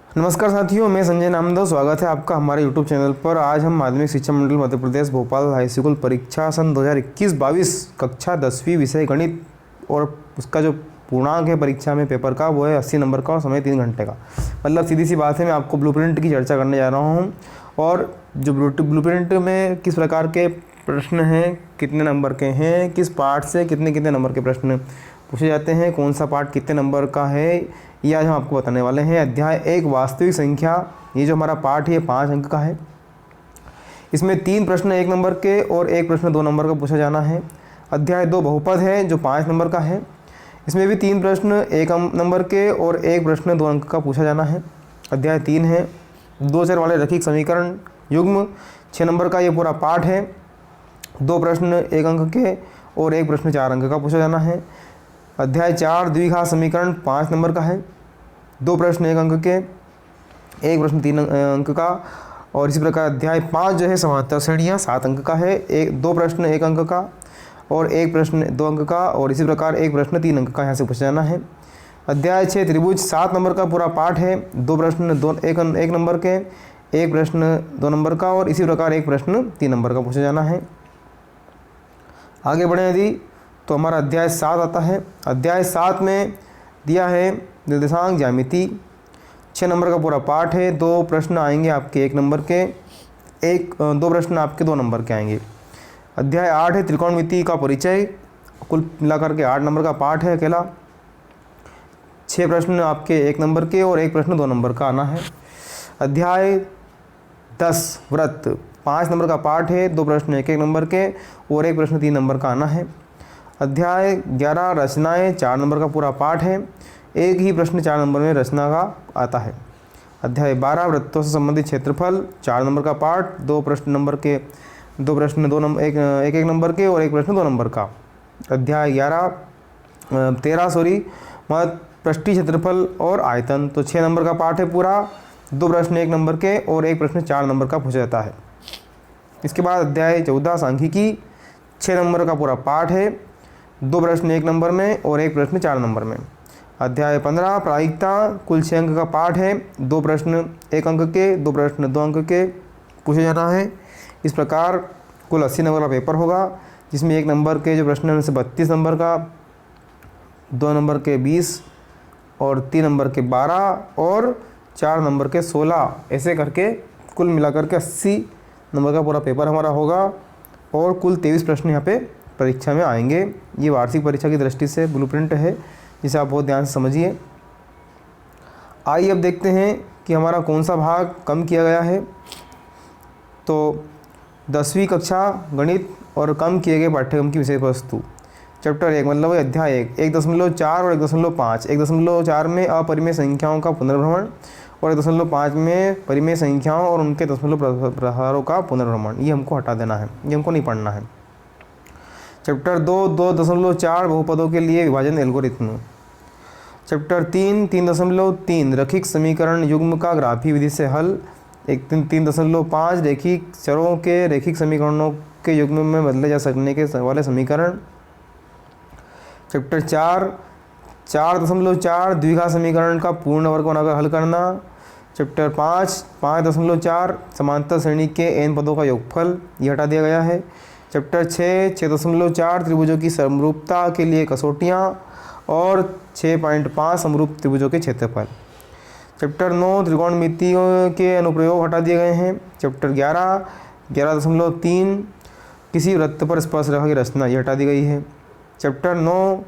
नमस्कार साथियों, मैं संजय नामदेव। स्वागत है आपका हमारे YouTube चैनल पर। आज हम माध्यमिक शिक्षा मंडल मध्य प्रदेश भोपाल हाई स्कूल परीक्षा सन 2021-22 कक्षा 10वीं विषय गणित और उसका जो पूर्णांक है परीक्षा में पेपर का वो है 80 नंबर का और समय 3 घंटे का। मतलब सीधी सी बात है, मैं आपको ब्लूप्रिंट की चर्चा करने जा रहा हूँ और जो ब्लूप्रिंट में किस प्रकार के प्रश्न हैं, कितने नंबर के हैं, किस पार्ट से कितने कितने नंबर के प्रश्न पूछे जाते हैं, कौन सा पार्ट कितने नंबर का है, ये आज हम आपको बताने वाले हैं। अध्याय 1 वास्तविक संख्या, ये जो हमारा पार्ट है ये 5 अंक का है। इसमें 3 प्रश्न 1 नंबर के और 1 प्रश्न 2 नंबर का पूछा जाना है। अध्याय 2 बहुपद है जो 5 नंबर का है। इसमें भी 3 प्रश्न 1 नंबर के और 1 प्रश्न 2 अंक का पूछा जाना है। अध्याय 3 है 2 चर वाले रैखिक समीकरण युग्म, 6 नंबर का ये पूरा पार्ट है। 2 प्रश्न 1 अंक के और 1 प्रश्न 4 अंक का पूछा जाना है। अध्याय 4 द्विघात समीकरण 5 नंबर का है। 2 प्रश्न 1 अंक के, 1 प्रश्न 3 अंक का। और इसी प्रकार अध्याय 5 जो है समांतर श्रेणियाँ 7 अंक का है। 2 प्रश्न 1 अंक का और 1 प्रश्न 2 अंक का और इसी प्रकार 1 प्रश्न 3 अंक का यहाँ से पूछा जाना है। अध्याय 6 त्रिभुज 7 नंबर का पूरा पाठ है। 2 प्रश्न 1 नंबर के, 1 प्रश्न 2 नंबर का और इसी प्रकार 1 प्रश्न 3 नंबर का पूछा जाना है। आगे बढ़े यदि तो हमारा अध्याय 7 आता है। अध्याय 7 में दिया है निर्देशांक ज्यामिति, 6 नंबर का पूरा पाठ है। 2 प्रश्न आएंगे आपके 1 नंबर के, 2 प्रश्न आपके 2 नंबर के आएंगे। अध्याय 8 है त्रिकोणमिति का परिचय, कुल मिलाकर के 8 नंबर का पाठ है अकेला। 6 प्रश्न आपके 1 नंबर के और 1 प्रश्न 2 नंबर का आना है। अध्याय 10 व्रत, 5 नंबर का पाठ है। 2 प्रश्न 1 नंबर के और 1 प्रश्न 3 नंबर का आना है। अध्याय 11 रचनाएं, 4 नंबर का पूरा पाठ है। 1 ही प्रश्न 4 नंबर में रचना का आता है। अध्याय 12 वृत्तों से संबंधित क्षेत्रफल, 4 नंबर का पाठ। 2 प्रश्न नंबर के, 2 प्रश्न 2 नंबर 1 नंबर के और 1 प्रश्न 2 नंबर का। अध्याय 13 पृष्ठीय क्षेत्रफल और आयतन, तो 6 नंबर का पाठ है पूरा। 2 प्रश्न 1 नंबर के और 1 प्रश्न 4 नंबर का पूछा जाता है। इसके बाद अध्याय 14 सांख्यिकी, 6 नंबर का पूरा पाठ है। 2 प्रश्न 1 नंबर में और 1 प्रश्न 4 नंबर में। अध्याय 15 प्रायिकता, कुल 6 अंक का पाठ है। 2 प्रश्न 1 अंक के, 2 प्रश्न 2 अंक के पूछे जाना है। इस प्रकार कुल 80 नंबर का पेपर होगा, जिसमें 1 नंबर के जो प्रश्न हैं उनसे 32 नंबर का, 2 नंबर के 20 और 3 नंबर के 12 और 4 नंबर के 16, ऐसे करके कुल मिलाकर के 80 नंबर का पूरा पेपर हमारा होगा। और कुल 23 प्रश्न यहाँ पे परीक्षा में आएंगे। ये वार्षिक परीक्षा की दृष्टि से ब्लूप्रिंट है, जिसे आप बहुत ध्यान से समझिए। आइए अब देखते हैं कि हमारा कौन सा भाग कम किया गया है। तो 10वीं कक्षा गणित और कम किए गए पाठ्यक्रम की विषय वस्तु, चैप्टर 1 मतलब अध्याय 1, 1.4 और 1.5। 1.4 में अपरिमेय संख्याओं का पुनर्भ्रमण और 1.5 में परिमेय संख्याओं और उनके दशमलव प्रहारों का पुनर्भ्रमण, ये हमको हटा देना है, ये हमको नहीं पढ़ना है। चैप्टर 2 2.4 बहुपदों के लिए विभाजन एल्गोरिथ्म। चैप्टर 3 रैखिक समीकरण युग्म का ग्राफी विधि से हल। 3.5 रैखिक चरों के रैखिक समीकरणों के युग्म में बदले जा सकने के वाले समीकरण। चैप्टर 4 द्विघात समीकरण का पूर्ण वर्ग बनाकर हल करना। चैप्टर 5.4 समांतर श्रेणी के n पदों का योगफल, ये हटा दिया गया है। चैप्टर 6.4 त्रिभुजों की समरूपता के लिए कसौटियाँ और 6.5 समरूप त्रिभुजों के क्षेत्रफल। चैप्टर 9 त्रिकोणमितियों के अनुप्रयोग हटा दिए गए हैं। चैप्टर 11.3 किसी वृत्त पर स्पर्शरेखा की रचना, ये हटा दी गई है। चैप्टर 9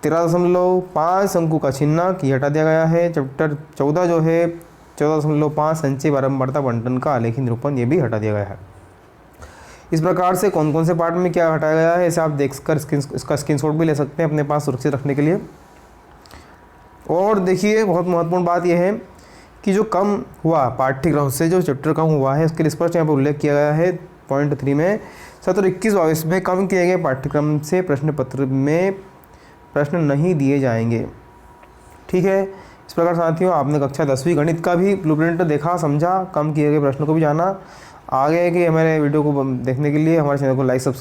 13.5 शंकु का छिन्नक, ये हटा दिया गया है। चैप्टर 14 जो है 14.5 संचय बारंबारता बंटन का आलेखी निरूपण, ये भी हटा दिया गया है। इस प्रकार से कौन कौन से पार्ट में क्या हटाया गया है, इसे आप देखकर इसका स्क्रीनशॉट भी ले सकते हैं अपने पास सुरक्षित रखने के लिए। और देखिए, बहुत महत्वपूर्ण बात यह है कि जो कम हुआ पाठ्यक्रम से, जो चैप्टर कम हुआ है उसके लिए स्पष्ट यहाँ पर उल्लेख किया गया है पॉइंट 3 में। सत्र 21-22 में कम किए गए पाठ्यक्रम से प्रश्न पत्र में प्रश्न नहीं दिए जाएंगे। ठीक है, इस प्रकार साथियों आपने कक्षा 10वीं गणित का भी ब्लूप्रिंट देखा, समझा, कम किए गए प्रश्नों को भी जाना। आगे के हमारे वीडियो को देखने के लिए हमारे चैनल को लाइक सब्सक्राइब